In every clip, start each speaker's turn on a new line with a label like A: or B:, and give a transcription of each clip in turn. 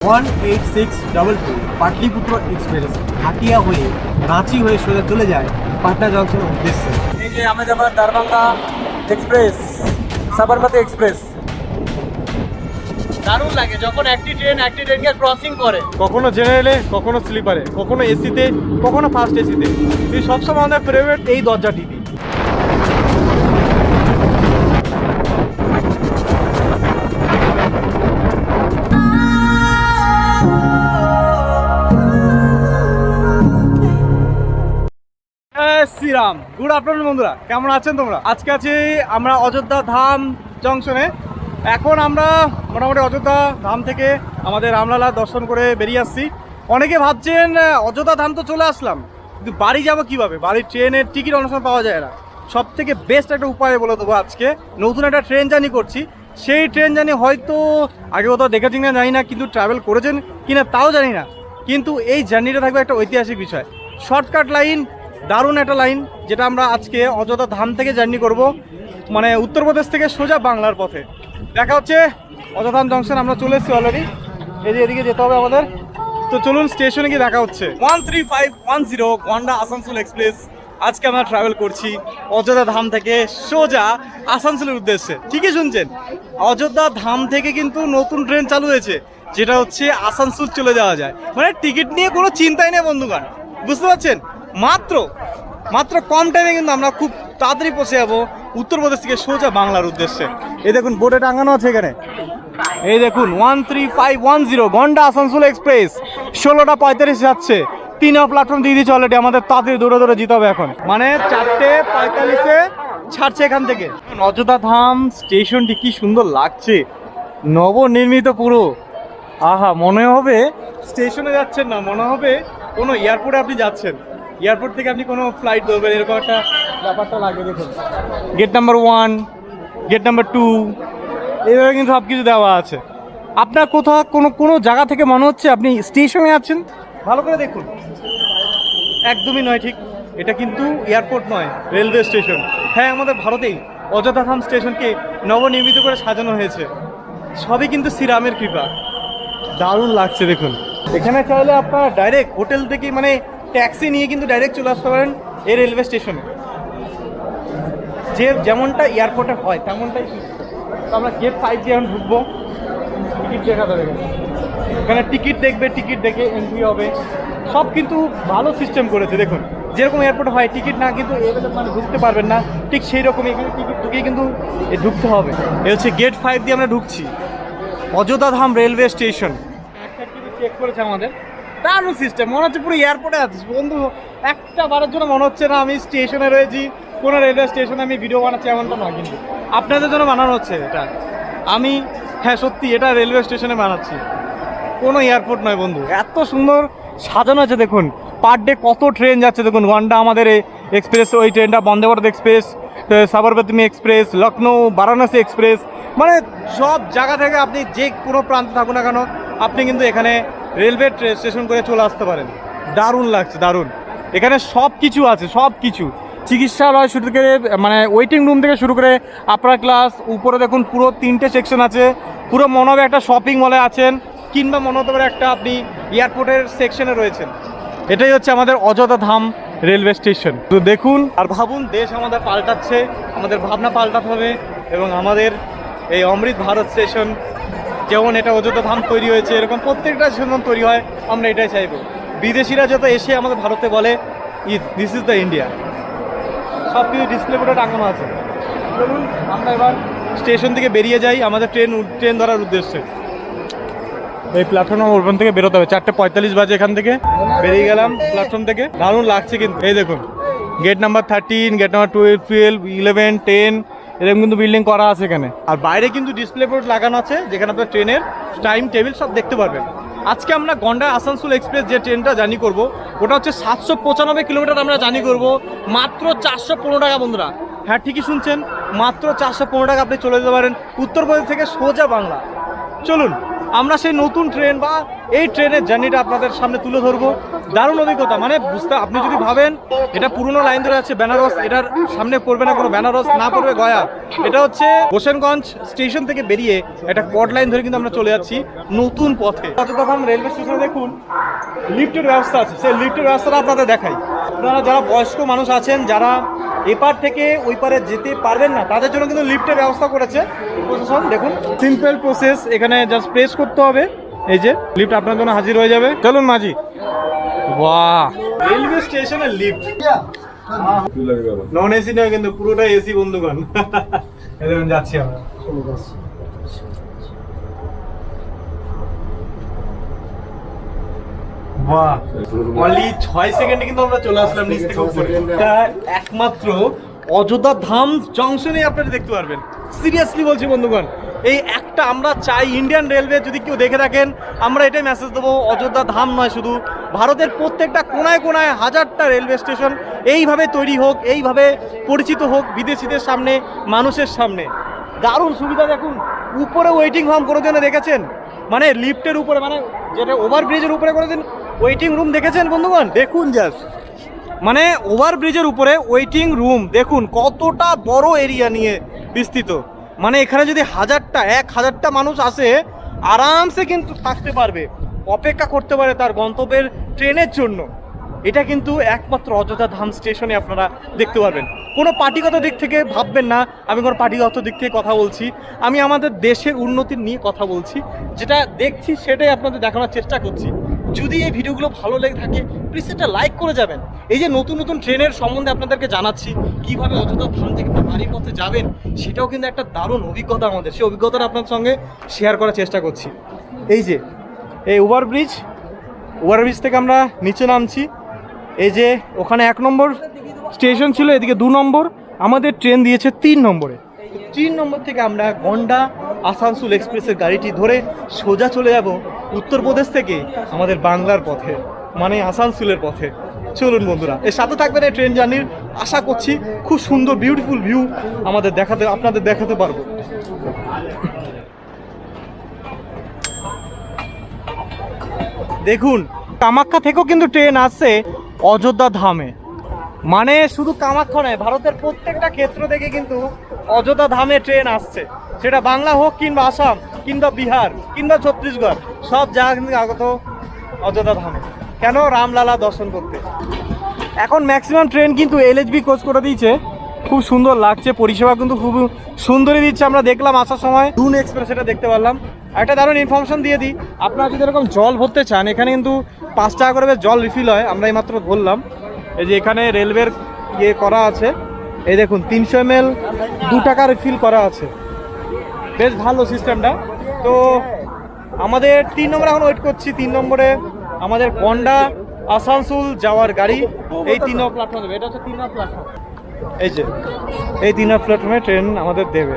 A: 1862 Pataliputra express Hatia হয়ে রাঁচি হয়ে সোজা চলে যায় পাটনা জংশনের উদ্দেশ্যে।
B: এই যে আহমেদাবাদ দারভাঙ্গা এক্সপ্রেস, সাবরমতী এক্সপ্রেস। দারুণ লাগে যখন একটি ট্রেনকে ক্রসিং করে,
C: কখনো জেনারেলে, কখনো স্লিপারে, কখনো এসিতে, কখনো ফার্স্ট এসিতে। এই সবসময় আমাদের ফেভারিট এই দরজাটি। শ্রীরাম, গুড আফটারনুন বন্ধুরা, কেমন আছেন তোমরা? আজকে আছি আমরা অযোধ্যা ধাম জংশনে। এখন আমরা মোটামুটি অযোধ্যা ধাম থেকে আমাদের রামলালা দর্শন করে বেরিয়ে আসছি। অনেকে ভাবছেন অযোধ্যা ধাম তো চলে আসলাম, কিন্তু বাড়ি যাব কিভাবে? বাড়ির ট্রেনের টিকিট অনেক সময় পাওয়া যায় না। সব থেকে বেস্ট একটা উপায় বলে দেবো আজকে। নতুন একটা ট্রেন জার্নি করছি, সেই ট্রেন জার্নি হয়তো আগে কোথাও দেখেছেন না জানি না, কিন্তু ট্রাভেল করেছেন কিনা তাও জানি না, কিন্তু এই জার্নিটা থাকবে একটা ঐতিহাসিক বিষয়। শর্টকাট লাইন, দারুণ একটা লাইন, যেটা আমরা আজকে অযোধ্যা ধাম থেকে জার্নি করব, মানে উত্তরপ্রদেশ থেকে সোজা বাংলার পথে। দেখা হচ্ছে অযোধ্যা ধাম জংশন। আমরা চলে এসেছি অলরেডি, এই যে এদিকে যেতে হবে আমাদের। তো চলুন স্টেশনে গিয়ে দেখা হচ্ছে। 13510 গন্ডা আসানসোল এক্সপ্রেস আজকে আমরা ট্রাভেল করছি অযোধ্যা ধাম থেকে সোজা আসানসোলের উদ্দেশ্যে। ঠিকই শুনছেন, অযোধ্যা ধাম থেকে কিন্তু নতুন ট্রেন চালু হয়েছে, যেটা হচ্ছে আসানসোল চলে যাওয়া যায়। মানে টিকিট নিয়ে কোনো চিন্তাই নেই বন্ধুগণ, বুঝতে পারছেন? মাত্র কম টাইমে কিন্তু আমরা খুব তাড়াতাড়ি পৌঁছে যাবো উত্তরপ্রদেশ থেকে সোজা বাংলার উদ্দেশ্যে। এই দেখুন বোর্ডে টাঙানো আছে এখানে, এই দেখুন 13510 গন্ডা আসানসোল এক্সপ্রেস 16টা 45 যাচ্ছে। 3 প্ল্যাটফর্ম দিয়ে দিয়েছে অলরেডি, আমাদের তাড়াতাড়ি দৌড়ে যেতে হবে এখন। মানে 4:45-এ ছাড়ছে এখান থেকে। অযোধ্যা ধাম স্টেশনটি কি সুন্দর লাগছে, নবনির্মিত পুরো। আহা, মনে হবে স্টেশনে যাচ্ছেন না, মনে হবে কোনো এয়ারপোর্টে আপনি যাচ্ছেন। এয়ারপোর্ট থেকে আপনি কোনো ফ্লাইট ধরবেন, এরকম একটা ব্যাপারটা লাগে। দেখুন গেট নাম্বার 1, গেট নাম্বার 2, এইভাবে কিন্তু সব কিছু দেওয়া আছে। আপনার কোথাও কোনো জায়গা থেকে মনে হচ্ছে আপনি স্টেশনে আছেন? ভালো করে দেখুন, একদমই নয়। ঠিক, এটা কিন্তু এয়ারপোর্ট নয়, রেলওয়ে স্টেশন। হ্যাঁ, আমাদের ভারতেই অযোধ্যা ধাম স্টেশনকে নবনির্মিত করে সাজানো হয়েছে। সবই কিন্তু শ্রীরামের কৃপা। দারুণ লাগছে দেখুন। এখানে চাইলে আপনারা ডাইরেক্ট হোটেল থেকে, মানে ট্যাক্সি নিয়ে কিন্তু ডাইরেক্ট চলে আসতে পারেন এই রেলওয়ে স্টেশনে। যে যেমনটা এয়ারপোর্টে হয় তেমনটাই। তো আমরা গেট 5 দিয়ে এখন ঢুকবো। টিকিট দেখাতে হবে এখানে, টিকিট দেখবে, টিকিট দেখে এন্ট্রি হবে। সব কিন্তু ভালো সিস্টেম করেছে দেখুন। যেরকম এয়ারপোর্টে হয় টিকিট না কিন্তু মানে ঢুকতে পারবেন না, ঠিক সেই রকমই এখানে টিকিট ঢুকিয়ে কিন্তু ঢুকতে হবে। এ হচ্ছে গেট 5 দিয়ে আমরা ঢুকছি অযোধ্যা ধাম রেলওয়ে স্টেশন। একটা কিন্তু চেক করেছে আমাদের, দারুণ সিস্টেম। মনে হচ্ছে পুরো এয়ারপোর্টে আছিস বন্ধু। একটা বারের জন্য মনে হচ্ছে না আমি স্টেশনে রয়েছি, কোনো রেলওয়ে স্টেশনে আমি ভিডিও বানাচ্ছি, এমনটা নয়। কিন্তু আপনাদের জন্য বানানো হচ্ছে এটা। আমি, হ্যাঁ সত্যি, এটা রেলওয়ে স্টেশনে বানাচ্ছি, কোনো এয়ারপোর্ট নয় বন্ধু। এত সুন্দর সাজানো আছে দেখুন। পার ডে কত ট্রেন যাচ্ছে দেখুন। গন্ডা আমাদের এক্সপ্রেস, ওই ট্রেনটা Vande Bharat express, Sabarmati express, Lucknow Varanasi express. মানে সব জায়গা থেকে আপনি যে কোনো প্রান্তে থাকুন না কেন, আপনি কিন্তু এখানে রেলওয়ে স্টেশন করে চলে আসতে পারেন। দারুণ লাগছে, দারুণ। এখানে সব কিছু আছে, সব কিছু। চিকিৎসালয় শুরু থেকে, মানে ওয়েটিং রুম থেকে শুরু করে আপার ক্লাস, উপরে দেখুন পুরো 3টে সেকশন আছে। পুরো মনে হবে একটা শপিং মলে আছেন, কিংবা মনে হতে পারে একটা আপনি এয়ারপোর্টের সেকশনে রয়েছেন। এটাই হচ্ছে আমাদের অযোধ্যা ধাম রেলওয়ে স্টেশন। তো দেখুন আর ভাবুন, দেশ আমাদের পাল্টাচ্ছে, আমাদের ভাবনা পাল্টাতে হবে। এবং আমাদের এই অমৃত ভারত স্টেশন, যেমন এটা অযোধ্যা ধাম তৈরি হয়েছে, এরকম প্রত্যেকটা স্টেশন তৈরি হয়। আমরা এটাই চাইবো। বিদেশিরা যত এসে আমাদের ভারতে বলে দিস ইজ দ্য ইন্ডিয়া। সব কিছু ডিসপ্লে বোর্ডে টাঙানো আছে। চলুন আমরা এবার স্টেশন থেকে বেরিয়ে যাই আমাদের ট্রেন ধরার উদ্দেশ্যে। এই প্ল্যাটফর্ম ওখান থেকে বেরোতে হবে। 4:45 বাজে এখান থেকে বেরিয়ে গেলাম প্ল্যাটফর্ম থেকে। দারুণ লাগছে কিন্তু। এই দেখুন গেট নাম্বার 13, গেট নাম্বার 12, 11, 10 এরকম কিন্তু বিল্ডিং করা আছে এখানে। আর বাইরে কিন্তু ডিসপ্লে বোর্ড লাগানো আছে, যেখানে আপনার ট্রেনের টাইম টেবিল সব দেখতে পারবেন। আজকে আমরা গন্ডা আসানসোল এক্সপ্রেস যে ট্রেনটা জার্নি করব, ওটা হচ্ছে 795 কিলোমিটার আমরা জার্নি করব মাত্র 415 টাকা বন্ধুরা। হ্যাঁ ঠিকই শুনছেন, মাত্র 415 টাকা আপনি চলে যেতে পারেন উত্তরপ্রদেশ থেকে সোজা বাংলা। চলুন আমরা সেই নতুন ট্রেন বা এই ট্রেনের জার্নিটা আপনাদের সামনে তুলে ধরবো। দারুণ অভিজ্ঞতা, মানে বুঝতে, আপনি যদি ভাবেন এটা পুরনো লাইন ধরে আছে বেনারস, এটার সামনে পড়বে না কোনো বেনারস, না পড়বে গয়া। এটা হচ্ছে হোসেনগঞ্জ স্টেশন থেকে বেরিয়ে একটা কড লাইন ধরে কিন্তু আমরা চলে যাচ্ছি নতুন পথে। অযোধ্যাধাম রেলওয়ে স্টেশনে দেখুন লিফটের ব্যবস্থা আছে, সেই লিফটের ব্যবস্থাটা আপনাদের দেখাই। আপনারা যারা বয়স্ক মানুষ আছেন, যারা এপার থেকে ওই পারে যেতে পারবেন না, তাদের জন্য কিন্তু লিফটের ব্যবস্থা করেছে প্রশাসন। দেখুন সিম্পল প্রসেস, এখানে জাস্ট প্রেস করতে হবে, এই যে লিফট আপনার জন্য হাজির হয়ে যাবে। চলুন মাঝি। বাহ, রেলওয়ে স্টেশনের লিফট নন এসি নয় কিন্তু পুরোটাই এসি বন্ধুগণ। এখন যাচ্ছি আমরা। বাহ, অনলি 6 সেকেন্ডে কিন্তু আমরা চলে আসলাম নিচ থেকে উপরে। এটা একমাত্র অযোধ্যা ধাম জংশনে আপনারা দেখতে পারবেন। সিরিয়াসলি বলছি বন্ধুগণ, এই একটা আমরা চাই ইন্ডিয়ান রেলওয়ে যদি কেউ দেখে থাকেন, আমরা এটাই মেসেজ দেবো, অযোধ্যা ধাম নয় শুধু, ভারতের প্রত্যেকটা কোনায় কোনায় হাজারটা রেলওয়ে স্টেশন এইভাবে তৈরি হোক, এইভাবে পরিচিত হোক বিদেশিদের সামনে, মানুষের সামনে। দারুণ সুবিধা। দেখুন উপরে ওয়েটিং রুম কোনোদিন দেখেছেন? মানে লিফটের উপরে, মানে যেটা ওভারব্রিজের উপরে কোনোদিন ওয়েটিং রুম দেখেছেন বন্ধুগণ? দেখুন জাস্ট, মানে ওভারব্রিজের উপরে ওয়েটিং রুম দেখুন কতটা বড় এরিয়া নিয়ে বিস্তৃত। মানে এখানে যদি 1000টা মানুষ আসে আরামসে কিন্তু থাকতে পারবে, অপেক্ষা করতে পারে তার গন্তব্যের ট্রেনের জন্য। এটা কিন্তু একমাত্র অযোধ্যা ধাম স্টেশনে আপনারা দেখতে পারবেন। কোনো পার্টিগত দিক থেকে ভাববেন না আমি কোনো পার্টিগত দিক থেকে কথা বলছি, আমি আমাদের দেশের উন্নতির নিয়ে কথা বলছি। যেটা দেখছি সেটাই আপনাদের দেখানোর চেষ্টা করছি। যদি এই ভিডিওগুলো ভালো লেগে থাকে প্লিজ একটা লাইক করে যাবেন। এই যে নতুন নতুন ট্রেনের সম্বন্ধে আপনাদেরকে জানাচ্ছি, কীভাবে অযোধ্যা ধাম থেকে বাড়ির পথে যাবেন, সেটাও কিন্তু একটা দারুণ অভিজ্ঞতা আমাদের। সেই অভিজ্ঞতাটা আপনার সঙ্গে শেয়ার করার চেষ্টা করছি। এই যে এই ওভারব্রিজ থেকে আমরা নিচে নামছি। এই যে ওখানে 1 নম্বর স্টেশন ছিল, এদিকে 2 নম্বর, আমাদের ট্রেন দিয়েছে 3 নম্বরে। 3 নম্বর থেকে আমরা গন্ডা আসানসোল এক্সপ্রেসের গাড়িটি ধরে সোজা চলে যাব উত্তরপ্রদেশ থেকে আমাদের বাংলার পথে, মানে আসানসোলের পথে। চলুন বন্ধুরা, এর সাথে থাকবেন এই ট্রেন জার্নির। আশা করছি খুব সুন্দর বিউটিফুল ভিউ আপনাদের দেখাতে পারবো। দেখুন কামাখ্যা থেকেও কিন্তু ট্রেন আসছে অযোধ্যা ধামে। মানে শুধু কামাখ্যা নয়, ভারতের প্রত্যেকটা ক্ষেত্র থেকে কিন্তু অযোধ্যা ধামে ট্রেন আসছে, সেটা বাংলা হোক কিংবা আসাম কিংবা বিহার কিংবা ছত্তিশগড়, সব জায়গা কিন্তু আগত অযোধ্যা ধামে। কেন? রামলালা দর্শন করতে। এখন ম্যাক্সিমাম ট্রেন কিন্তু এলএচবি কোচ করে দিয়েছে, খুব সুন্দর লাগছে, পরিষেবা কিন্তু খুব সুন্দরই দিচ্ছে। আমরা দেখলাম আসার সময় দুন এক্সপ্রেস, এটা দেখতে পারলাম। একটা দারুণ ইনফরমেশন দিয়ে দিই, আপনারা যদি এরকম জল ভরতে চান, এখানে কিন্তু 5 টাকা করে জল রিফিল হয়। আমরা এইমাত্র ধরলাম, এই যে এখানে রেলওয়ের ইয়ে করা আছে, এই দেখুন 300 ml 2 টাকা রিফিল করা আছে, বেশ ভালো সিস্টেমটা। তো আমাদের 3 নম্বরে এখন ওয়েট করছি। 3 নম্বরে আমাদের গন্ডা আসানসোল যাওয়ার গাড়ি এই 3 নম্বর প্ল্যাটফর্ম দেবে। এটা হচ্ছে 3 নম্বর প্ল্যাটফর্ম, এই যে এই 3 নম্বর প্ল্যাটফর্মে ট্রেন আমাদের দেবে।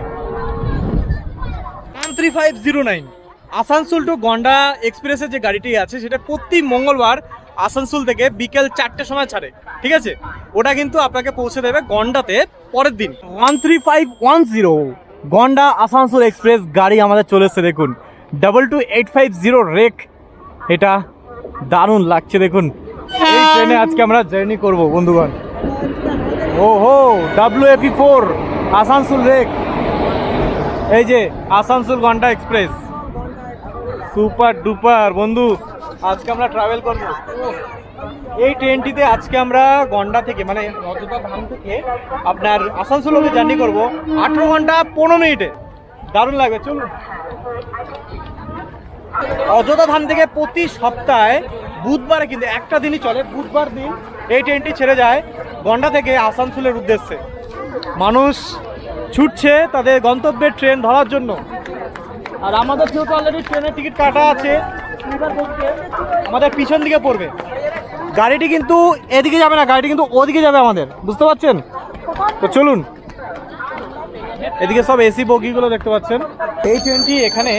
C: 13509 আসানসোল টু গন্ডা এক্সপ্রেসের যে গাড়িটি আছে, সেটা প্রতি মঙ্গলবার আসানসোল থেকে বিকেল 4টের সময় ছাড়ে, ঠিক আছে? ওটা কিন্তু আপনাকে পৌঁছে দেবে গন্ডাতে পরের দিন। 13510 গন্ডা আসানসোল এক্সপ্রেস গাড়ি আমাদের চলে এসছে। দেখুন 22850 রেক, এটা দারুণ লাগছে। দেখুন এই ট্রেনে আজকে আমরা জার্নি করব বন্ধুগণ। ওহো WAP4 আসানসোল রেক, এই যে আসানসোল গন্ডা এক্সপ্রেস, সুপার ডুপার বন্ধু। আজকে আমরা ট্রাভেল করব এই ট্রেনটিতে। আজকে আমরা গন্ডা থেকে, মানে অযোধ্যা ধাম থেকে আপনার আসানসোল অবধি জার্নি করব 18 ঘন্টা 15 মিনিটে। দারুণ লাগবে, চলুন। অযোধ্যা ধাম থেকে প্রতি সপ্তাহে বুধবারে কিন্তু একটা দিনই চলে, বুধবার দিন এই ট্রেনটি ছেড়ে যায় গন্ডা থেকে আসানসোলের উদ্দেশ্যে। মানুষ ছুটছে তাদের গন্তব্যের ট্রেন ধরার জন্য। আর আমাদের যেহেতু অলরেডি ট্রেনের টিকিট কাটা আছে, আমাদের পিছন দিকে পড়বে গাড়িটি, কিন্তু এদিকে যাবে না, গাড়িটি কিন্তু ওদিকে যাবে আমাদের, বুঝতে পারছেন? তো চলুন, এদিকে সব এসি বগিগুলো দেখতে পাচ্ছেন। এই ট্রেনটি এখানে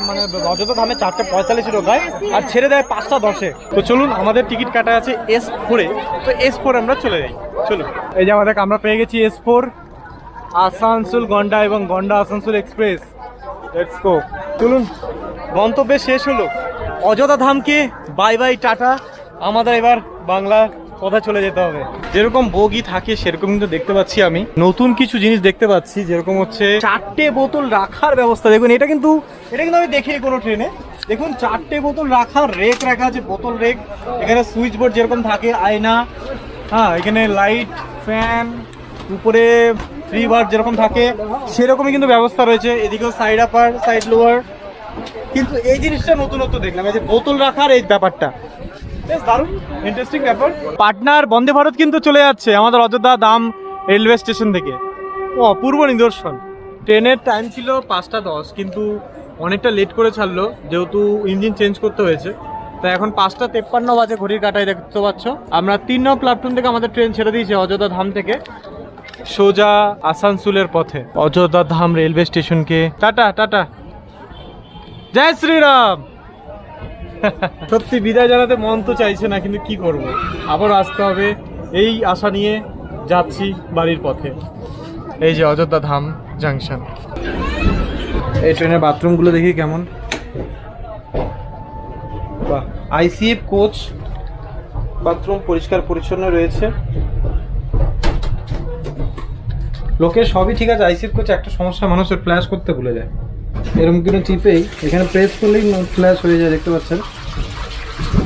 C: মানে অযোধ্যা ধামে 4:45 ঢোকায় আর ছেড়ে দেয় 5:10-এ। তো চলুন, আমাদের টিকিট কাটা আছে S4-এ, তো S4 আমরা চলে যাই। চলুন, এই যে আমাদের আমরা পেয়ে গেছি S4 আসানসোল গন্ডা এবং গন্ডা আসানসোল এক্সপ্রেস। লেটস গো, চলুন গন্তব্যে শেষ হলো, অযোধ্যা ধামকে বাই বাই টাটা। আমাদের এবার বাংলা কথা চলে যেতে হবে। যেরকম বগি থাকে সেরকম কিন্তু দেখতে পাচ্ছি আমি নতুন কিছু জিনিস দেখতে পাচ্ছি, যেরকম হচ্ছে 4টে বোতল রাখার ব্যবস্থা। দেখুন এটা কিন্তু আমি দেখিনি কোনো ট্রেনে। দেখুন 4টে বোতল রাখার রেক রাখা আছে, বোতল রেক। এখানে সুইচ বোর্ড যেরকম থাকে, আয়না, হ্যাঁ এখানে লাইট, ফ্যান, উপরে ফ্রি বার যেরকম থাকে সেরকমই কিন্তু ব্যবস্থা রয়েছে। এদিকেও সাইড আপার, সাইড লোয়ার। কিন্তু এই জিনিসটা নতুনত্ব দেখলাম, এই যে বোতল রাখার এই ব্যাপারটা বেশ দারুণ, ইন্টারেস্টিং ব্যাপার। পাটনার বন্দে ভারত কিন্তু চলে যাচ্ছে আমাদের অযোধ্যা ধাম রেলওয়ে স্টেশন থেকে। ও অপূর্ব নিদর্শন। ট্রেনের টাইম ছিল 5টা 10, কিন্তু অনেকটা লেট করে ছাড়লো যেহেতু ইঞ্জিন চেঞ্জ করতে হয়েছে। তো এখন 5টা 53 বাজে ঘড়ির কাঁটায়, দেখতে পাচ্ছ। আমরা 3 নম্বর প্ল্যাটফর্ম থেকে আমাদের ট্রেন ছেড়ে দিয়েছে অযোধ্যা ধাম থেকে সোজা আসানসোলের পথে অযোধ্যা ধাম রেলওয়ে স্টেশনকে টাটা টাটা, জয় শ্রীরাম। সত্যি বিদায় জানাতে মন তো চাইছে না, কিন্তু কি করব, আবার আসতে হবে। এই আশা নিয়ে যাচ্ছি বাড়ির পথে। এই যে অযোধ্যা ধাম জাংশন। এই ট্রেনের বাথরুমগুলো দেখি কেমন। বাহ, আইসিএফ কোচ বাথরুম পরিষ্কার পরিচ্ছন্ন রয়েছে। লোকের সবই ঠিক আছে, আইসিএফ কোচ একটা সমস্যা, মানুষের ফ্ল্যাশ করতে ভুলে যায়। এরকম কোনো চিপেই এখানে প্রেস করলেই ফ্ল্যাশ হয়ে যায়, দেখতে পাচ্ছেন।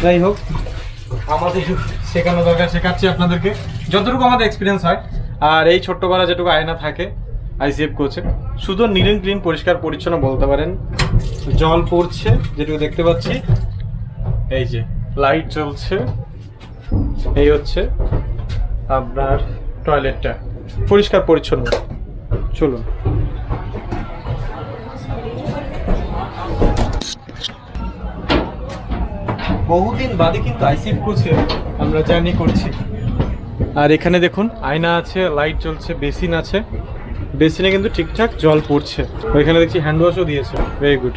C: যাই হোক, আমাদের শেখানো দরকার, শেখাচ্ছি আপনাদেরকে যতটুকু আমাদের এক্সপিরিয়েন্স হয়। আর এই ছোট্টবেলা যেটুকু আয়না থাকে আইসিএফ কোচে, শুধু নিট অ্যান্ড ক্লিন, পরিষ্কার পরিচ্ছন্ন বলতে পারেন। জল পড়ছে যেটুকু দেখতে পাচ্ছি, এই যে লাইট জ্বলছে, এই হচ্ছে আপনার টয়লেটটা পরিষ্কার পরিচ্ছন্ন। চলুন। বহুদিন বাদে কিন্তু আইসিএফ কোচে আমরা জার্নি করছি। আর এখানে দেখুন আয়না আছে, লাইট জ্বলছে, বেসিন আছে, বেসিনে কিন্তু ঠিকঠাক জল পড়ছে। ওইখানে দেখছি হ্যান্ড ওয়াশও দিয়েছে, ভেরি গুড।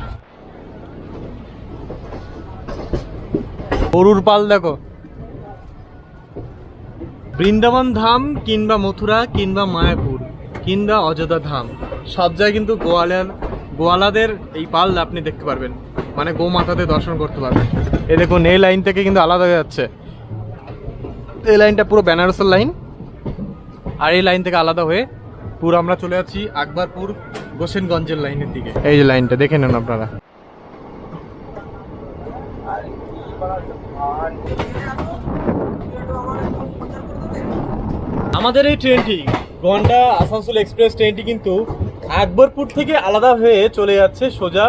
C: গরুর পাল দেখো। বৃন্দাবন ধাম কিংবা মথুরা কিংবা মায়াপুর কিংবা অযোধ্যা ধাম, সব জায়গায় কিন্তু গোয়ালাদের এই পাল আপনি দেখতে পারবেন, মানে গোমাতাদের দর্শন করতে পারবেন। এই দেখুন এই লাইন থেকে কিন্তু আলাদা হয়ে যাচ্ছে, এই লাইনটা পুরো বেনারসের লাইন, আর এই লাইন থেকে আলাদা হয়ে পুরো আমরা চলে যাচ্ছি আকবরপুর গোসেনগঞ্জের লাইনের দিকে। এই যে লাইনটা দেখে নেন আপনারা। আমাদের এই ট্রেনটি গন্ডা আসানসোল এক্সপ্রেস ট্রেনটি কিন্তু আকবরপুর থেকে আলাদা হয়ে চলে যাচ্ছে সোজা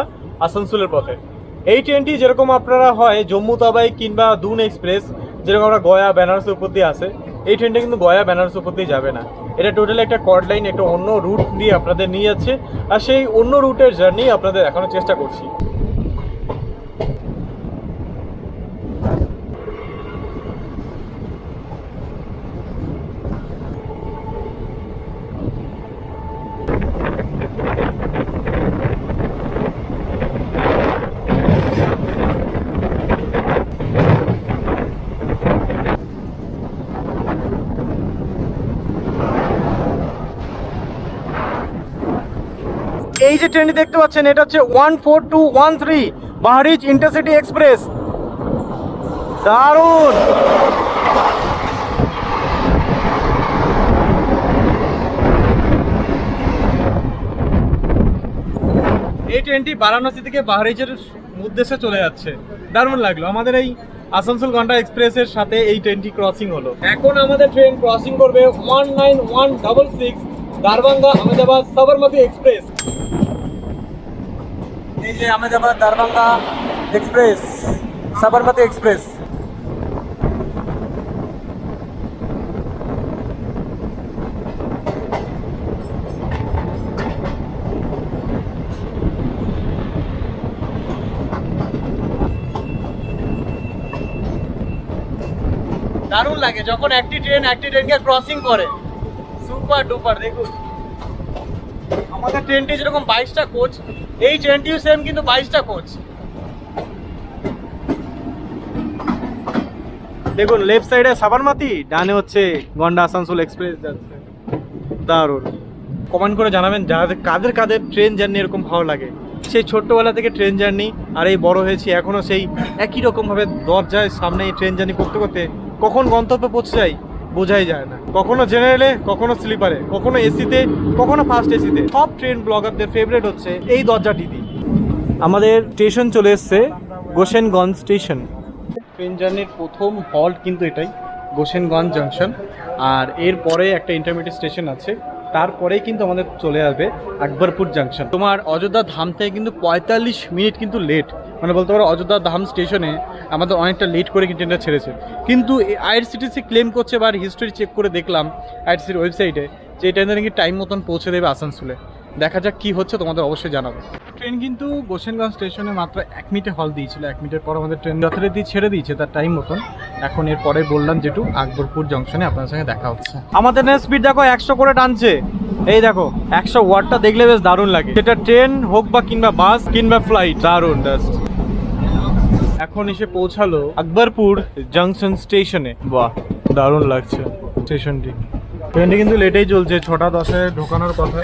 C: আসানসোলের পথে। এই ট্রেনটি যেরকম আপনারা হয় জম্মু তাবাই কিংবা দুন এক্সপ্রেস, যেরকম আমরা গয়া বেনারসের উপর দিয়ে আসে, এই ট্রেনটা কিন্তু গয়া বেনারসের উপর দিয়ে যাবে না। এটা টোটালি একটা কর্ড লাইন, একটা অন্য রুট দিয়ে আপনাদের নিয়ে যাচ্ছে। আর সেই অন্য রুটের জার্নি আপনাদের দেখানোর চেষ্টা করছি। এই যে ট্রেনটি দেখতে পাচ্ছেন, এটা হচ্ছে 14213 বাহারিচ ইন্টারসিটি এক্সপ্রেস। দারুণ। এই ট্রেনটি বারাণসী থেকে বাহারিচের উদ্দেশ্যে চলে যাচ্ছে। দারুণ লাগলো। আমাদের এই আসানসোল গন্ডা এক্সপ্রেসের সাথে এই ট্রেনটি ক্রসিং হলো। এখন আমাদের ট্রেন ক্রসিং করবে 19166 দারভাঙ্গা আহমেদাবাদ সাবরমতী এক্সপ্রেস।
B: এই যে আহমেদাবাদ দারভাঙ্গা এক্সপ্রেস, সাবরমতী এক্সপ্রেস।
C: দারুণ লাগে যখন একটি ট্রেনকে ক্রসিং করে, সুপার ডুপার। দেখুন আমাদের ট্রেনটি যেরকম 22টা কোচ, এই ট্রেনটিও সেম কিন্তু 22টা কোচ। দেখুন লেফট সাইডে সাবরমতী, ডানে হচ্ছে গন্ডা আসানসোল এক্সপ্রেস যাচ্ছে। দারুণ। কমেন্ট করে জানাবেন যাদের কাদের ট্রেন জার্নি এরকম ভালো লাগে, সেই ছোট্টবেলা থেকে ট্রেন জার্নি, আর এই বড় হয়েছি এখনও সেই একই রকমভাবে দরজায় সামনে এই ট্রেন জার্নি করতে করতে কখন গন্তব্যে পৌঁছে যাই বোঝাই যায় না। কখনো জেনারেলে, কখনো স্লিপারে, কখনো এসিতে, কখনো ফার্স্ট এসিতে। সব ট্রেন ব্লগারদের ফেভারিট হচ্ছে এই দরজাটি দিয়ে। আমাদের স্টেশন চলে এসছে গোসেনগঞ্জ স্টেশন। ট্রেন জার্নির প্রথম হল্ট কিন্তু এটাই, গোসেনগঞ্জ জাংশন। আর এরপরে একটা ইন্টারমিডিয়েট স্টেশন আছে, তারপরেই কিন্তু আমাদের চলে আসবে আকবরপুর জাংশন। তোমার অযোধ্যা ধাম থেকে কিন্তু 45 মিনিট কিন্তু লেট, মানে বলতে পারো অযোধ্যা ধাম স্টেশনে আমাদের অনেকটা লেট করে কিন্তু ট্রেনটা ছেড়েছে। কিন্তু আইআরসিটিসি ক্লেম করছে, বা হিস্ট্রি চেক করে দেখলাম আইআরসিটির ওয়েবসাইটে, যে এই ট্রেনটা নাকি টাইম মতন পৌঁছে দেবে আসানসোলে। দেখা যাক কী হচ্ছে, তোমাদের অবশ্যই জানাবো। ট্রেন কিন্তু গোসেনগঞ্জ স্টেশনে মাত্র 1 মিনিটে হল দিয়েছিল। 1 মিনিটের পর আমাদের ট্রেন যথারীতি ছেড়ে দিয়েছে তার টাইম মতন। এখন এরপরে বললাম যেটু আকবরপুর জংশনে আপনার সঙ্গে দেখা হচ্ছে। আমাদের নেট স্পিড দেখো 100 করে টানছে। এই দেখো 100 ওয়াটটা দেখলে বেশ দারুণ লাগে, সেটা ট্রেন হোক বা কিংবা বাস কিংবা ফ্লাইট, দারুণ জাস্ট। এখন এসে পৌঁছালো আকবরপুর জংশন স্টেশনে। বাহ, দারুণ লাগছে স্টেশনটি। ট্রেনটি কিন্তু লেটেই চলছে, 6:10-এ ঢোকানোর কথা,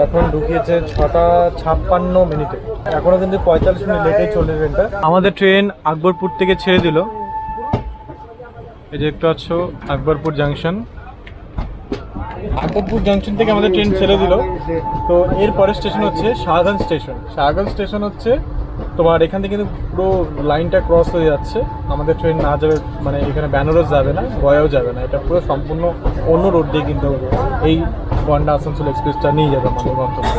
C: এখন ঢুকিয়েছে 6:56 মিনিটে। এখনো কিন্তু 45 মিনিট লেটেই চলছে ট্রেনটা। আমাদের ট্রেন আকবরপুর থেকে ছেড়ে দিল। এই যে একটু আছো আকবরপুর জাংশন। আকবরপুর জাংশন থেকে আমাদের ট্রেন ছেড়ে দিল। তো এরপরের স্টেশন হচ্ছে শাহগঞ্জ স্টেশন। শাহগঞ্জ স্টেশন হচ্ছে তোমার এখান থেকে কিন্তু পুরো লাইনটা ক্রস হয়ে যাচ্ছে। আমাদের ট্রেন না যাবে, মানে এখানে বেনারস যাবে না, গয়াও যাবে না, এটা পুরো সম্পূর্ণ অন্য রোড দিয়ে কিন্তু এই গন্ডা আসানসোল এক্সপ্রেসটা নিয়ে যাবে আমাদের গন্তব্যে।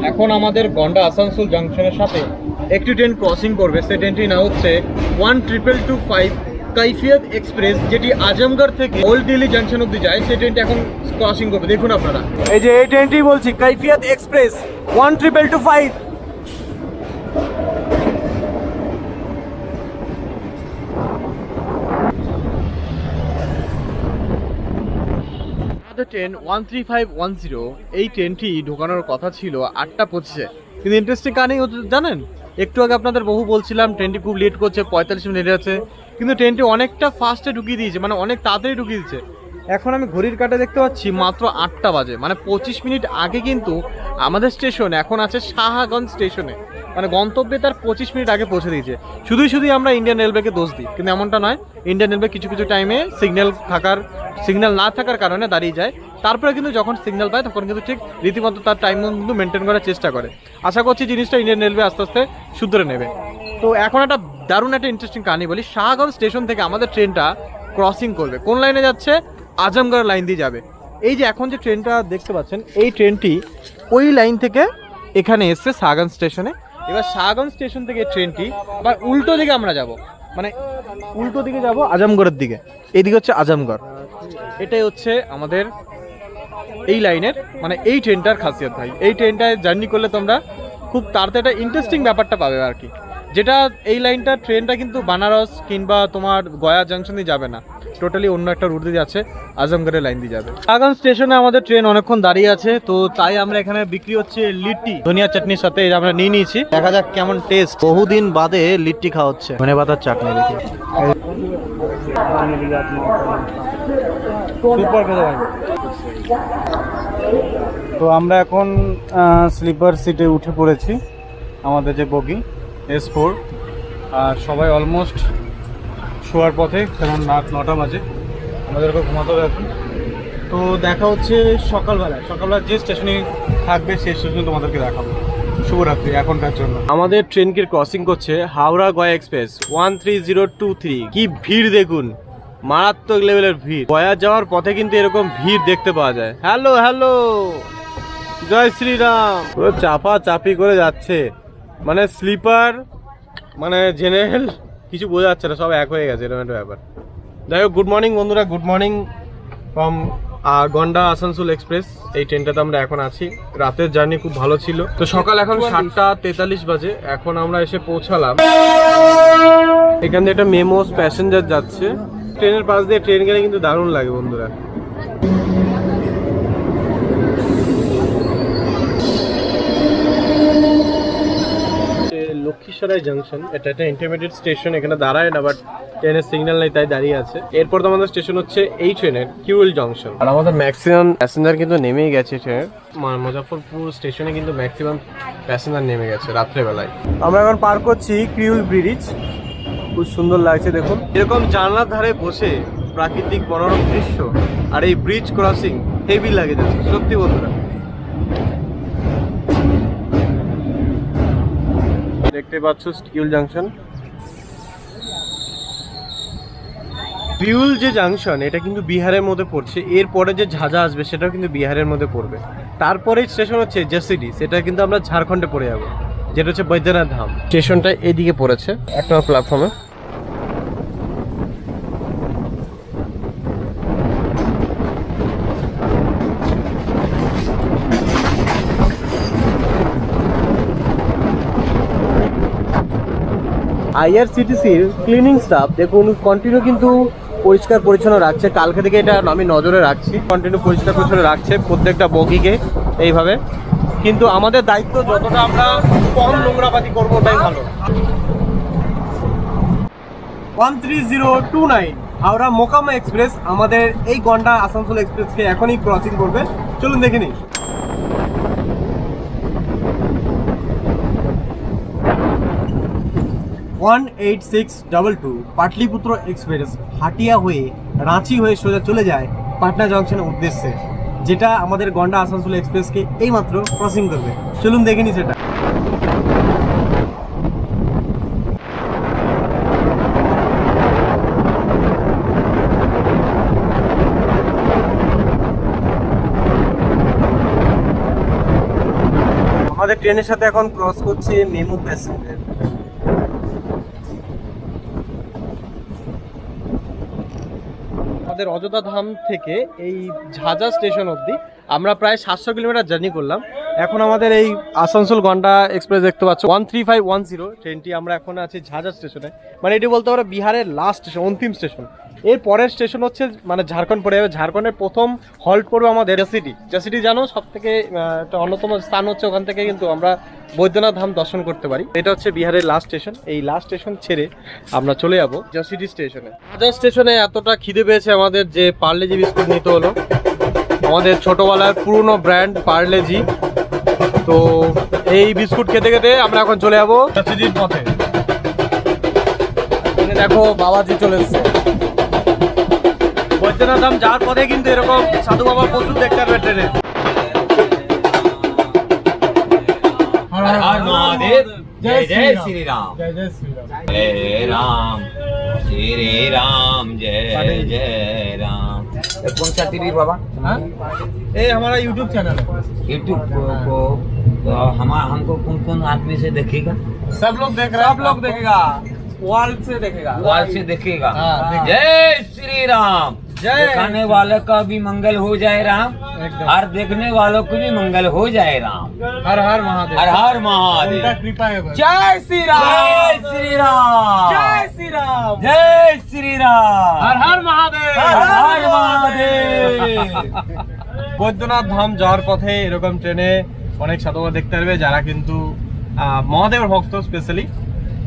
C: এখন আমাদের গন্ডা আসানসোল জাংশনের সাথে একটি ট্রেন ক্রসিং করবে। সেই ট্রেনটির নাম হচ্ছে 12225 কাইফিয়াত এক্সপ্রেস, যেটি আজমগড় থেকে ওল্ড দিল্লি জাংশন অব্দি যায়। সেই ট্রেনটি এখন ক্রসিং করবে, দেখুন আপনারা। এই যে এই ট্রেনটি বলছি, কাইফিয়াত এক্সপ্রেস 12225। ট্রেন 13510, এই ট্রেনটি ঢোকানোর কথা ছিল 8:25-এ, কিন্তু ইন্টারেস্টিং কাহিনী জানেন, একটু আগে আপনাদের বহু বলছিলাম ট্রেনটি খুব লেট করছে, 45 মিনিট আছে, কিন্তু ট্রেনটি অনেকটা ফাস্টে ঢুকিয়ে দিয়েছে, মানে অনেক তাড়াতাড়ি ঢুকিয়ে দিয়েছে। এখন আমি ঘড়ির কাঁটা দেখতে পাচ্ছি মাত্র 8টা বাজে, মানে 25 মিনিট আগে কিন্তু আমাদের স্টেশন এখন আছে শাহগঞ্জ স্টেশনে, মানে গন্তব্যে তার 25 মিনিট আগে পৌঁছে দিয়েছে। শুধুই আমরা ইন্ডিয়ান রেলওয়েকে দোষ দিই, কিন্তু এমনটা নয়। ইন্ডিয়ান রেলওয়ে কিছু কিছু টাইমে সিগন্যাল না থাকার কারণে দাঁড়িয়ে যায়, তারপরে কিন্তু যখন সিগন্যাল পায় তখন কিন্তু ঠিক রীতিমতো তার টাইম কিন্তু মেনটেন করার চেষ্টা করে। আশা করছি জিনিসটা ইন্ডিয়ান রেলওয়ে আস্তে আস্তে শুধরে নেবে। তো এখন একটা দারুণ একটা ইন্টারেস্টিং কাহিনী বলি। শাহগঞ্জ স্টেশন থেকে আমাদের ট্রেনটা ক্রসিং করবে, কোন লাইনে যাচ্ছে? আজমগড় লাইন দিয়ে যাবে। এই যে এখন যে ট্রেনটা দেখতে পাচ্ছেন, এই ট্রেনটি ওই লাইন থেকে এখানে এসছে শাহগঞ্জ স্টেশনে। এবার শাহগঞ্জ স্টেশন থেকে ট্রেনটি আবার উল্টো দিকে আমরা যাব, মানে উল্টো দিকে যাব আজমগড়ের দিকে। এইদিকে হচ্ছে আজমগড়। এটাই হচ্ছে আমাদের এই লাইনের, মানে এই ট্রেনটার খাসিয়ত ভাই। এই ট্রেনটায় জার্নি করলে তোমরা খুব তাড়াতাড়ি একটা ইন্টারেস্টিং ব্যাপারটা পাবে আর কি, যেটা এই লাইনটা ট্রেনটা কিন্তু বানারস কিংবা তোমার গয়া জাংশন দিয়ে যাবে না, টোটালি অন্য একটা রুট দিয়ে যাচ্ছে, আজমগড়ের লাইন দিয়ে যাবে। শাহগঞ্জ স্টেশনে আমাদের ট্রেন অনেকক্ষণ দাঁড়িয়ে আছে, তো তাই আমরা এখানে বিক্রি হচ্ছে লিট্টি ধনিয়া চাটনির সাথে, এই যে আমরা নিয়ে নিয়েছি, দেখা যাক কেমন টেস্ট। বহুদিন বাদে লিট্টি খাওয়া হচ্ছে, ধনে পাতার চাটনি দেখি। সুপার খেতে ভাই। তো আমরা এখন স্লিপার সিটে উঠে পড়েছি, আমাদের যে বগি S4, আর সবাই অলমোস্ট শোয়ার পথে, কারণ রাত 9টা বাজে, আমাদেরকে ঘুমাতে হবে এখন। তো দেখা হচ্ছে সকালবেলা যে স্টেশনে থাকবে সেই স্টেশনে তোমাদেরকে দেখাবো। শুভরাত্রি এখনকার জন্য। আমাদের ট্রেনকে ক্রসিং করছে হাওড়া গয়া এক্সপ্রেস 13023। কি ভিড় দেখুন, মারাত্মক লেভেলের ভিড়। গয়া যাওয়ার পথে কিন্তু এরকম ভিড় দেখতে পাওয়া যায়। হ্যালো জয় শ্রীরাম। পুরো চাপি করে যাচ্ছে, মানে স্লিপার মানে জেনারেল কিছু বোঝা যাচ্ছে না, সব এক হয়ে গেছে, এরকম একটা ব্যাপার। যাই হোক, গুড মর্নিং বন্ধুরা, good morning from Gonda Asansol express. এই ট্রেনটাতে আমরা এখন আছি। রাতের জার্নি খুব ভালো ছিল। তো সকাল এখন 7:43 বাজে, এখন আমরা এসে পৌঁছালাম। এখান দিয়ে একটা মেমোস প্যাসেঞ্জার যাচ্ছে। ট্রেনের পাশ দিয়ে ট্রেন গেলে কিন্তু দারুণ লাগে বন্ধুরা।
D: লক্ষ্মীসরাই জাংশন। এটা একটা ইন্টারমিডিয়েট স্টেশন, এখানে দাঁড়ায় না, বাট ট্রেনের সিগন্যাল নেই তাই দাঁড়িয়ে আছে। এরপর তো আমাদের স্টেশন হচ্ছে এই ট্রেনের কিউল জংশন। আর আমাদের ম্যাক্সিমাম প্যাসেঞ্জার কিন্তু নেমেই গেছে ট্রেনের। মুজাফরপুর স্টেশনে কিন্তু ম্যাক্সিমাম প্যাসেঞ্জার নেমে গেছে রাত্রেবেলায়।
C: আমরা এখন পার করছি ক্রিউল ব্রিজ। খুব সুন্দর লাগছে দেখুন, এরকম জানলার ধারে বসে প্রাকৃতিক মনোরম দৃশ্য আর এই ব্রিজ ক্রসিং হেভি লাগে যাচ্ছে সত্যি বন্ধুরা। দেখতে পাচ্ছ কিউল জাংশন। কিউল যে জাংশন এটা কিন্তু বিহারের মধ্যে পড়ছে। এরপরে যে ঝাঁঝা আসবে সেটাও কিন্তু বিহারের মধ্যে পড়বে। তারপরে স্টেশন হচ্ছে জেসিডি, সেটা কিন্তু আমরা ঝাড়খণ্ডে পড়ে যাবো, যেটা হচ্ছে বৈদ্যনাথ ধাম। স্টেশনটা এদিকে পড়েছে 1 নম্বর প্ল্যাটফর্মে। আইআরসিটিসির ক্লিনিং স্টাফ দেখুন কন্টিনিউ কিন্তু পরিষ্কার পরিচ্ছন্ন রাখছে। কালকে থেকে এটা আমি নজরে রাখছি, কন্টিনিউ পরিষ্কার পরিচ্ছন্ন রাখছে প্রত্যেকটা বগিকে এইভাবে। কিন্তু আমাদের দায়িত্ব যতটা আমরা কম নোংরাপাতি করবো ওটাই ভালো। 13029 হাওড়া মোকামা এক্সপ্রেস আমাদের এই গন্ডা আসানসোল এক্সপ্রেসকে এখনই ক্রসিং করবে। চলুন দেখে নিই। পাটলিপুত্র এক্সপ্রেস হাটিয়া হয়ে রাঁচি হয়ে সোজা চলে যায় পাটনা জংশনের উদ্দেশ্যে, যেটা আমাদের গন্ডা আসানসোল এক্সপ্রেসকে এইমাত্র ক্রসিং করবে। চলুন দেখে নিই সেটা। আমাদের ট্রেনের সাথে এখন ক্রস করছে মেমো প্যাসেঞ্জার। আমাদের অযোধ্যা ধাম থেকে এই ঝাঁঝা স্টেশন অবধি আমরা প্রায় 700 কিলোমিটার জার্নি করলাম। এখন আমাদের এই আসানসোল গন্ডা এক্সপ্রেস দেখতে পাচ্ছ 13510 ট্রেনটি। আমরা এখন আছি ঝাঁঝা স্টেশনে, মানে এটি বলতে পারো বিহারের লাস্ট স্টেশন, অন্তিম স্টেশন। এর পরের স্টেশন হচ্ছে মানে ঝাড়খণ্ড পড়ে যাবে। ঝাড়খণ্ডের প্রথম হল্ট করবো আমাদের জেসিডি। জেসিডি জানো সব থেকে একটা অন্যতম স্থান হচ্ছে, ওখান থেকে কিন্তু আমরা বৈদ্যনাথ ধাম দর্শন করতে পারি। এটা হচ্ছে বিহারের লাস্ট স্টেশন। এই লাস্ট স্টেশন ছেড়ে আমরা চলে যাবো জেসিডি স্টেশনে। ঝাঁঝা স্টেশনে এতটা খিদে পেয়েছে আমাদের যে পার্লেজি বিস্কুট নিতে হলো, আমাদের ছোটবেলার পুরনো ব্র্যান্ড পার্লেজি। তো এই বিস্কুট খেতে খেতে আমরা এখন চলে যাবো জেসিডির পথে। দেখো বাবাজি চলে এসছে। বৈদ্যনাথ ধাম যাওয়ার পথে কিন্তু এরকম সাধু বাবা প্রচুর দেখতে পারবে ট্রেনে।
E: हर हर महादेव जय जय श्री राम
C: जय जय श्री राम
E: जय राम श्री राम जय जय राम। ये कौन सा टीवी बाबा?
C: ये हमारा यूट्यूब चैनल है।
E: यूट्यूब को तो हमको कौन कौन आदमी से देखेगा?
C: सब लोग देख रहे हैं, सब लोग देखेगा, वर्ल्ड से देखेगा,
E: वाल से देखेगा।
C: हाँ, देखेगा।
E: जय श्री राम।
C: जय।
E: दिखाने वाले का भी मंगल हो जाए राम,
C: एकदम।
E: और देखने वालों को भी मंगल हो जाए राम।
C: हर हर महादेव।
E: हर हर
C: उनका
E: महादेव।
C: कृपा है बस।
E: जय श्री राम। जय श्री राम।
C: जय श्री राम।
E: जय श्री राम।
C: हर हर महादेव।
E: हर हर महादेव।
C: বৈদ্যনাথ ধাম যাওয়ার পথে এরকম ট্রেনে অনেক সাধুবাবা দেখতে পারবে, যারা কিন্তু মহাদেবের ভক্ত স্পেশালি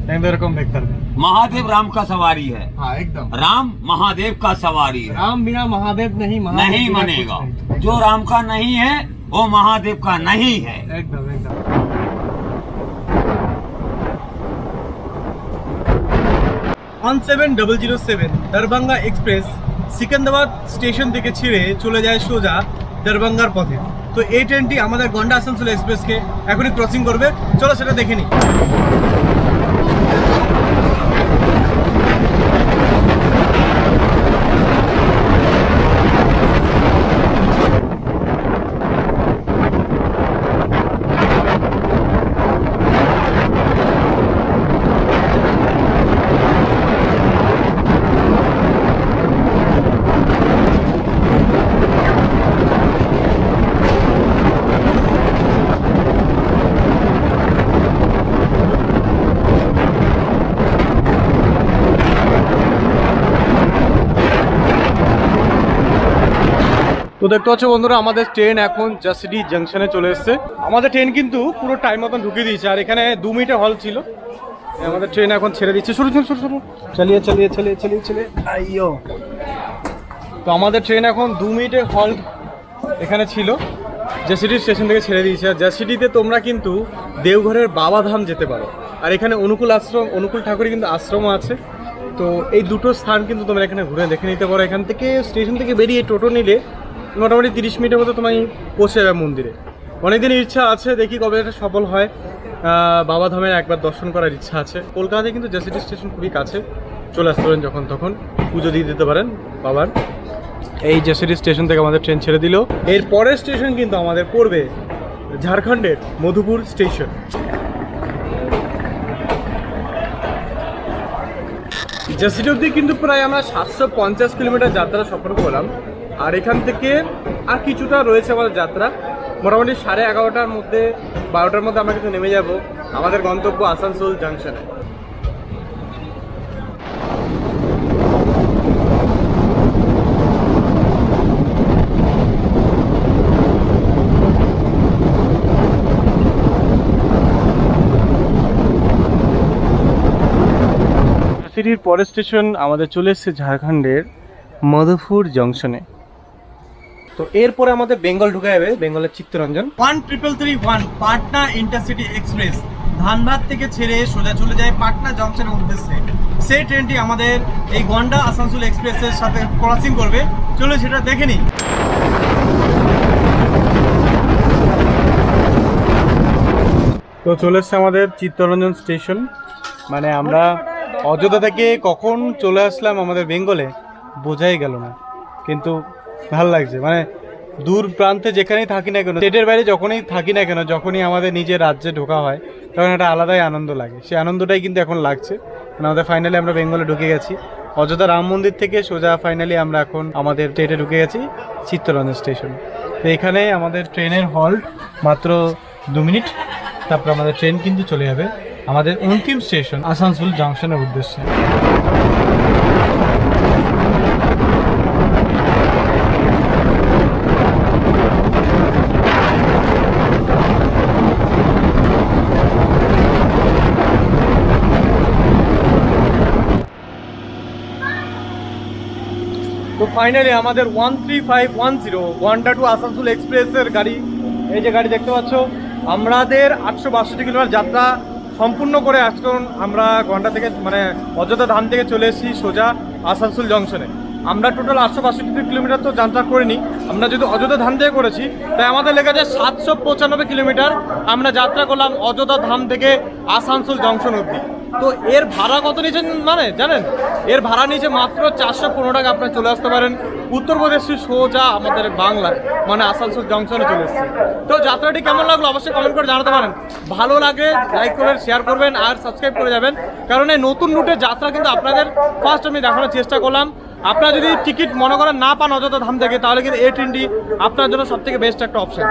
C: কিন্তু এরকম দেখতে পারবে।
E: महादेव राम का सवारी है।
C: হ্যাঁ একদম।
E: राम महादेव का सवारी है।
C: राम बिना महादेव नहीं, महादेव
E: नहीं
C: बिना
E: बनेगा।
C: कुछ नहीं।
E: जो राम का नहीं है वो महादेव का नहीं है।
C: एकदम एकदम। 17007 দরভঙ্গা এক্সপ্রেস সিকান্দ্রাবাদ স্টেশন থেকে ছেড়ে চলে যায় সোজা দরভঙ্গার পথে। তো এই ট্রেনটি আমাদের গন্ডা আসানসোল এক্সপ্রেসকে এখনই ক্রসিং করবে। চলো সেটা দেখে নিই। তো দেখতে পাচ্ছ বন্ধুরা আমাদের ট্রেন এখন জাসিডি জাংশনে চলে এসেছে। আমাদের ট্রেন কিন্তু পুরো টাইম মতন ঢুকিয়ে দিয়েছে, আর এখানে 2 মিনিটের হল ছিল। আমাদের ট্রেন এখন ছেড়ে দিচ্ছে, শুরু শুরু শুরু শুরু চালিয়ে চালিয়ে চালিয়ে চালিয়ে চালিয়ে আইয়ো। তো আমাদের ট্রেন এখন 2 মিনিটের হল্ট এখানে ছিল, জেসিটি স্টেশন থেকে ছেড়ে দিয়েছে। আর জেসিটিতে তোমরা কিন্তু দেওঘরের বাবাধাম যেতে পারো, আর এখানে অনুকূল ঠাকুরের কিন্তু আশ্রমও আছে। তো এই দুটো স্থান কিন্তু তোমরা এখানে ঘুরে দেখে নিতে পারো। এখান থেকে স্টেশন থেকে বেরিয়ে টোটো নিলে মোটামুটি 30 মিনিটের মতো তুমি পৌঁছে যাবে মন্দিরে। অনেকদিনের ইচ্ছা আছে, দেখি কবে এটা সফল হয়। বাবাধামের একবার দর্শন করার ইচ্ছা আছে। কলকাতায় কিন্তু জেসিটি স্টেশন খুবই কাছে, চলে আসতে পারেন যখন তখন, পুজো দিয়ে দিতে পারেন বাবার। এই জেসিটি স্টেশন থেকে আমাদের ট্রেন ছেড়ে দিল। এর পরের স্টেশন কিন্তু আমাদের পড়বে ঝাড়খণ্ডের মধুপুর স্টেশন। জেসিটি অব্দি কিন্তু প্রায় আমরা 750 কিলোমিটার যাত্রা সফর করলাম। আর এখান থেকে আর কিছুটা রয়েছে আমাদের যাত্রা, মোটামুটি 11:30টার মধ্যে 12টার মধ্যে আমরা কিন্তু নেমে যাব আমাদের গন্তব্য আসানসোল জাংশনে। সিটির পরের স্টেশন আমাদের চলে এসেছে ঝাড়খণ্ডের মধুপুর জংশনে। তো এরপরে আমাদের বেঙ্গল ঢুকে যাবে, বেঙ্গলের চিত্তরঞ্জন। 1331 পাটনা ইন্টারসিটি এক্সপ্রেস ধানবাদ থেকে ছেড়ে সোজা চলে যায় পাটনা জংশনের উদ্দেশ্যে। সেই ট্রেনটি আমাদের এই গন্ডা আসানসোল এক্সপ্রেসের সাথে ক্রসিং করবে, চলো সেটা দেখে নিই। তো চলে এসছে আমাদের চিত্তরঞ্জন স্টেশন। মানে আমরা অযোধ্যা থেকে কখন চলে আসলাম আমাদের বেঙ্গলে বোঝাই গেল না, কিন্তু ভালো লাগছে। মানে দূর প্রান্তে যেখানেই থাকি না কেন, স্টেটের বাইরে যখনই থাকি না কেন, যখনই আমাদের নিজের রাজ্যে ঢোকা হয় তখন একটা আলাদাই আনন্দ লাগে। সেই আনন্দটাই কিন্তু এখন লাগছে। মানে আমাদের ফাইনালি আমরা বেঙ্গলে ঢুকে গেছি। অযোধ্যা রাম মন্দির থেকে সোজা ফাইনালি আমরা এখন আমাদের স্টেটে ঢুকে গেছি চিত্তরঞ্জন স্টেশন। তো এখানে আমাদের ট্রেনের হল্ট মাত্র 2 মিনিট, তারপর আমাদের ট্রেন কিন্তু চলে যাবে আমাদের অন্তিম স্টেশন আসানসোল জাংশনের উদ্দেশ্যে। তো ফাইনালি আমাদের 13510 গন্ডা টু আসানসোল এক্সপ্রেসের গাড়ি, এই যে গাড়ি দেখতে পাচ্ছ, আমাদের 862 কিলোমিটার যাত্রা সম্পূর্ণ করে এখন আমরা গন্ডা থেকে মানে অযোধ্যা ধাম থেকে চলে এসেছি সোজা আসানসোল জংশনে। আমরা টোটাল 862 কিলোমিটার তো যাত্রা করিনি, আমরা যদি অযোধ্যা ধাম থেকে করেছি তাই আমাদের লেগে যায় 795 কিলোমিটার আমরা যাত্রা করলাম অযোধ্যা ধাম থেকে আসানসোল জংশন অবধি। তো এর ভাড়া কত নিয়েছেন মানে জানেন? এর ভাড়া নিয়েছে মাত্র 415 টাকা। আপনারা চলে আসতে পারেন উত্তরপ্রদেশে সোজা আমাদের বাংলায়, মানে আসানসোল জংশনে চলে এসেছি। তো যাত্রাটি কেমন লাগলো অবশ্যই কমেন্ট করে জানাতে পারেন। ভালো লাগে লাইক করবেন, শেয়ার করবেন আর সাবস্ক্রাইব করে যাবেন, কারণ এই নতুন রুটের যাত্রা কিন্তু আপনাদের ফার্স্ট আমি দেখানোর চেষ্টা করলাম। আপনারা যদি টিকিট মনে করেন না পান অযোধ্যা ধাম থেকে, তাহলে কিন্তু এই ট্রেনটি আপনার জন্য সব থেকে বেস্ট একটা অপশন।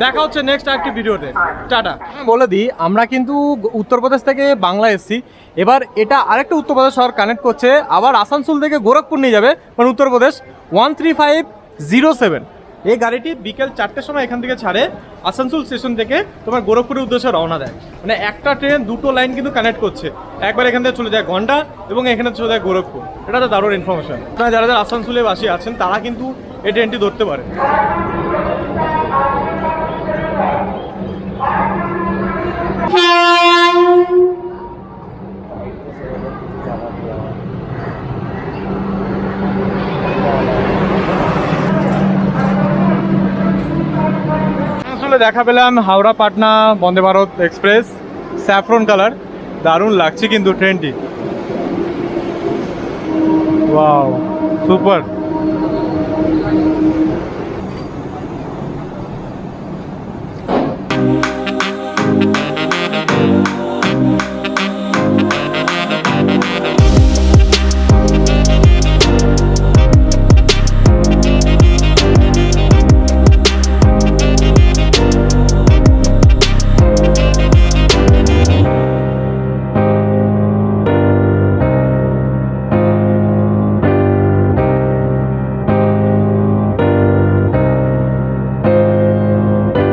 C: দেখা হচ্ছে নেক্সট একটি ভিডিওতে, টাটা। বলে দিই আমরা কিন্তু উত্তরপ্রদেশ থেকে বাংলা এসেছি, এবার এটা আরেকটা উত্তরপ্রদেশ শহর কানেক্ট করছে, আবার আসানসোল থেকে গোরখপুর নিয়ে যাবে, মানে উত্তরপ্রদেশ 13507। এই গাড়িটি বিকেল 4টের সময় এখান থেকে ছাড়ে আসানসোল স্টেশন থেকে, তোমার গোরখপুরের উদ্দেশ্যে রওনা দেয়। মানে একটা ট্রেন দুটো লাইন কিন্তু কানেক্ট করছে, একবার এখান থেকে চলে যায় গন্ডা এবং এখানে চলে যায় গোরখপুর। এটা তো দারুণ ইনফরমেশন। আপনারা যারা যারা আসানসোলে বাসী আছেন তারা কিন্তু এই ট্রেনটি ধরতে পারে। দেখা পেলাম হাওড়া পাটনা বন্দে ভারত এক্সপ্রেস, স্যাফরন কালার, দারুণ লাগছে কিন্তু ট্রেনটি। Wow super.